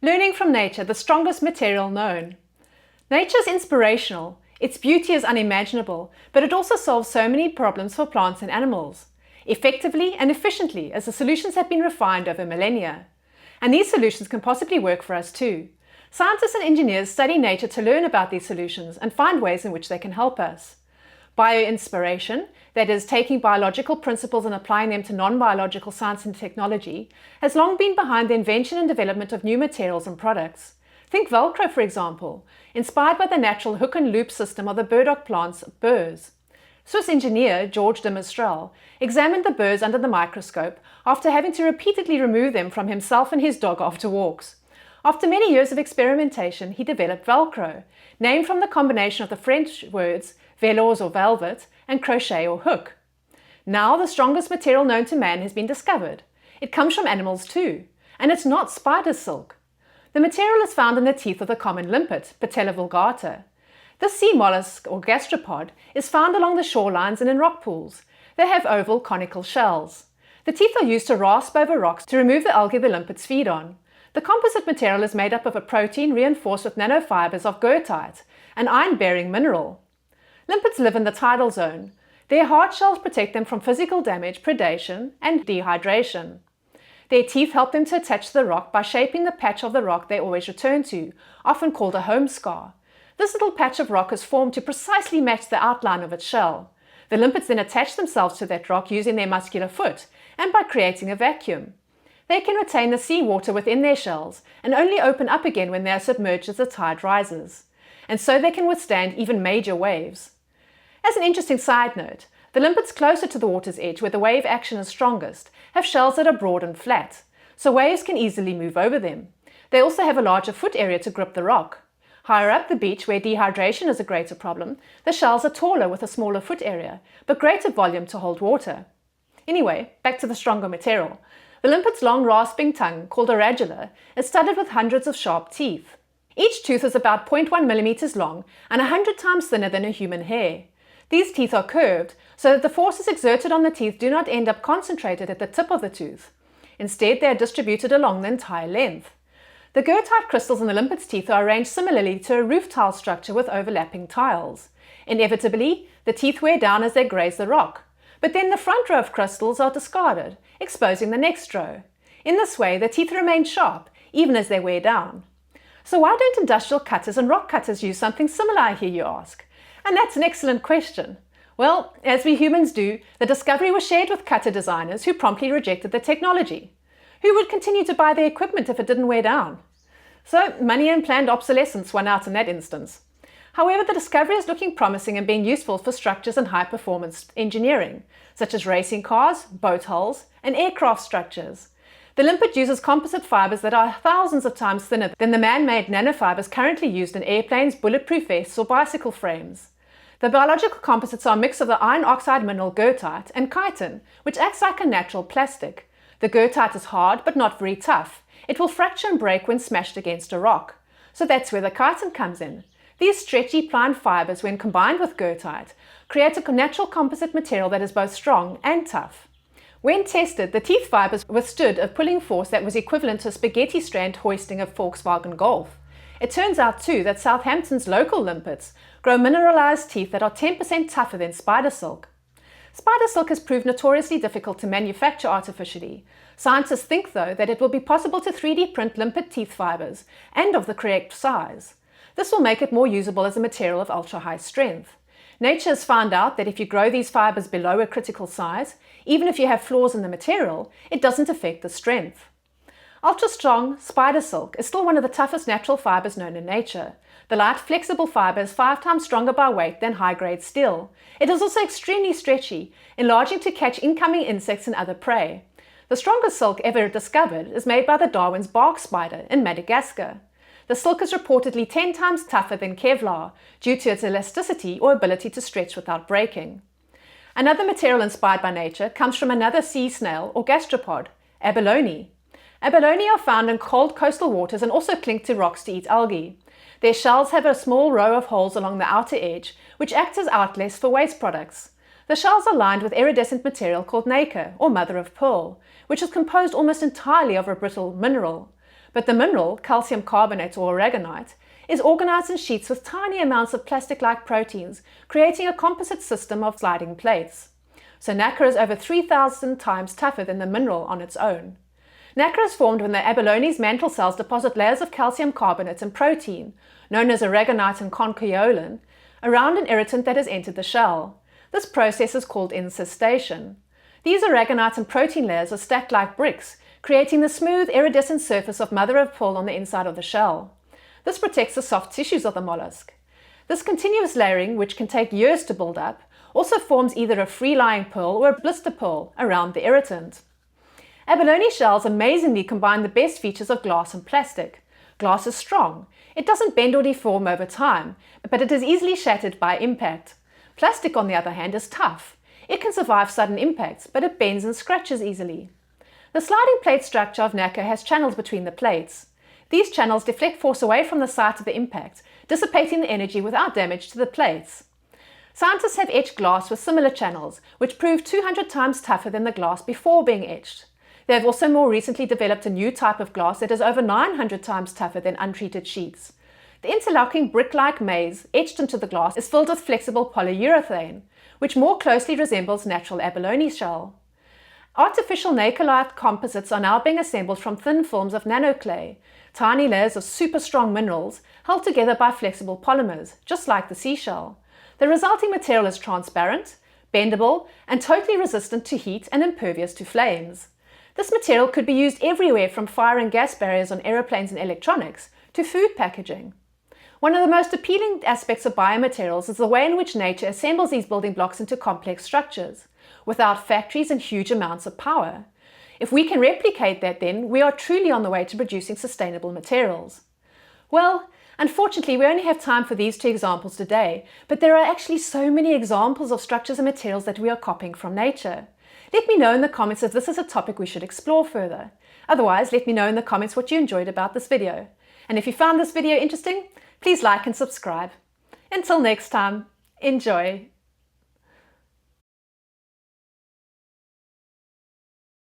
Learning from nature, the strongest material known. Nature is inspirational. Its beauty is unimaginable, but it also solves so many problems for plants and animals, effectively and efficiently, as the solutions have been refined over millennia. And these solutions can possibly work for us too. Scientists and engineers study nature to learn about these solutions and find ways in which they can help us. Bioinspiration, that is, taking biological principles and applying them to non-biological science and technology, has long been behind the invention and development of new materials and products. Think Velcro, for example, inspired by the natural hook and loop system of the burdock plant's burrs. Swiss engineer George de Mestral examined the burrs under the microscope after having to repeatedly remove them from himself and his dog after walks. After many years of experimentation, he developed Velcro, named from the combination of the French words velours or velvet and crochet or hook. Now the strongest material known to man has been discovered. It comes from animals too, and it's not spider silk. The material is found in the teeth of the common limpet, Patella vulgata. This sea mollusk or gastropod is found along the shorelines and in rock pools. They have oval conical shells. The teeth are used to rasp over rocks to remove the algae the limpets feed on. The composite material is made up of a protein reinforced with nanofibers of goethite, an iron-bearing mineral. Limpets live in the tidal zone. Their hard shells protect them from physical damage, predation, and dehydration. Their teeth help them to attach to the rock by shaping the patch of the rock they always return to, often called a home scar. This little patch of rock is formed to precisely match the outline of its shell. The limpets then attach themselves to that rock using their muscular foot and by creating a vacuum. They can retain the seawater within their shells and only open up again when they are submerged as the tide rises. And so they can withstand even major waves. As an interesting side note, the limpets closer to the water's edge, where the wave action is strongest, have shells that are broad and flat, so waves can easily move over them. They also have a larger foot area to grip the rock. Higher up the beach, where dehydration is a greater problem, the shells are taller with a smaller foot area, but greater volume to hold water. Anyway, back to the stronger material. The limpet's long rasping tongue, called a radula, is studded with hundreds of sharp teeth. Each tooth is about 0.1 millimeters long and 100 times thinner than a human hair. These teeth are curved, so that the forces exerted on the teeth do not end up concentrated at the tip of the tooth. Instead, they are distributed along the entire length. The goethite crystals in the limpet's teeth are arranged similarly to a roof tile structure with overlapping tiles. Inevitably, the teeth wear down as they graze the rock, but then the front row of crystals are discarded, exposing the next row. In this way, the teeth remain sharp, even as they wear down. So why don't industrial cutters and rock cutters use something similar, I hear you ask? And that's an excellent question. Well, as we humans do, the discovery was shared with cutter designers who promptly rejected the technology. Who would continue to buy their equipment if it didn't wear down? So money and planned obsolescence won out in that instance. However, the discovery is looking promising and being useful for structures and high-performance engineering, such as racing cars, boat hulls, and aircraft structures. The limpet uses composite fibers that are thousands of times thinner than the man-made nanofibers currently used in airplanes, bulletproof vests, or bicycle frames. The biological composites are a mix of the iron oxide mineral goethite and chitin, which acts like a natural plastic. The goethite is hard but not very tough. It will fracture and break when smashed against a rock. So that's where the chitin comes in. These stretchy, pliant fibers, when combined with goethite, create a natural composite material that is both strong and tough. When tested, the teeth fibers withstood a pulling force that was equivalent to a spaghetti strand hoisting a Volkswagen Golf. It turns out too that Southampton's local limpets grow mineralized teeth that are 10% tougher than spider silk. Spider silk has proved notoriously difficult to manufacture artificially. Scientists think, though, that it will be possible to 3D print limpet teeth fibers and of the correct size. This will make it more usable as a material of ultra-high strength. Nature has found out that if you grow these fibers below a critical size, even if you have flaws in the material, it doesn't affect the strength. Ultra-strong spider silk is still one of the toughest natural fibers known in nature. The light, flexible fiber is 5 times stronger by weight than high-grade steel. It is also extremely stretchy, enlarging to catch incoming insects and other prey. The strongest silk ever discovered is made by the Darwin's bark spider in Madagascar. The silk is reportedly 10 times tougher than Kevlar due to its elasticity or ability to stretch without breaking. Another material inspired by nature comes from another sea snail or gastropod, abalone. Abalone are found in cold coastal waters and also cling to rocks to eat algae. Their shells have a small row of holes along the outer edge, which act as outlets for waste products. The shells are lined with iridescent material called nacre, or mother of pearl, which is composed almost entirely of a brittle mineral. but the mineral, calcium carbonate or aragonite, is organized in sheets with tiny amounts of plastic-like proteins, creating a composite system of sliding plates. So nacre is over 3,000 times tougher than the mineral on its own. Nacre is formed when the abalone's mantle cells deposit layers of calcium carbonate and protein, known as aragonite and conchiolin, around an irritant that has entered the shell. This process is called incrustation. These aragonite and protein layers are stacked like bricks, creating the smooth, iridescent surface of mother of pearl on the inside of the shell. This protects the soft tissues of the mollusk. This continuous layering, which can take years to build up, also forms either a free-lying pearl or a blister pearl around the irritant. Abalone shells amazingly combine the best features of glass and plastic. Glass is strong. It doesn't bend or deform over time, but it is easily shattered by impact. Plastic, on the other hand, is tough. It can survive sudden impacts, but it bends and scratches easily. The sliding plate structure of nacre has channels between the plates. These channels deflect force away from the site of the impact, dissipating the energy without damage to the plates. Scientists have etched glass with similar channels, which prove 200 times tougher than the glass before being etched. They have also more recently developed a new type of glass that is over 900 times tougher than untreated sheets. The interlocking brick-like maze etched into the glass is filled with flexible polyurethane, which more closely resembles natural abalone shell. Artificial nacre-like composites are now being assembled from thin films of nanoclay, tiny layers of super strong minerals held together by flexible polymers, just like the seashell. The resulting material is transparent, bendable, and totally resistant to heat and impervious to flames. This material could be used everywhere from fire and gas barriers on aeroplanes and electronics to food packaging. One of the most appealing aspects of biomaterials is the way in which nature assembles these building blocks into complex structures, without factories and huge amounts of power. If we can replicate that, then we are truly on the way to producing sustainable materials. Well, unfortunately, we only have time for these two examples today, but there are actually so many examples of structures and materials that we are copying from nature. Let me know in the comments if this is a topic we should explore further. Otherwise, let me know in the comments what you enjoyed about this video. And if you found this video interesting, please like and subscribe. Until next time, enjoy!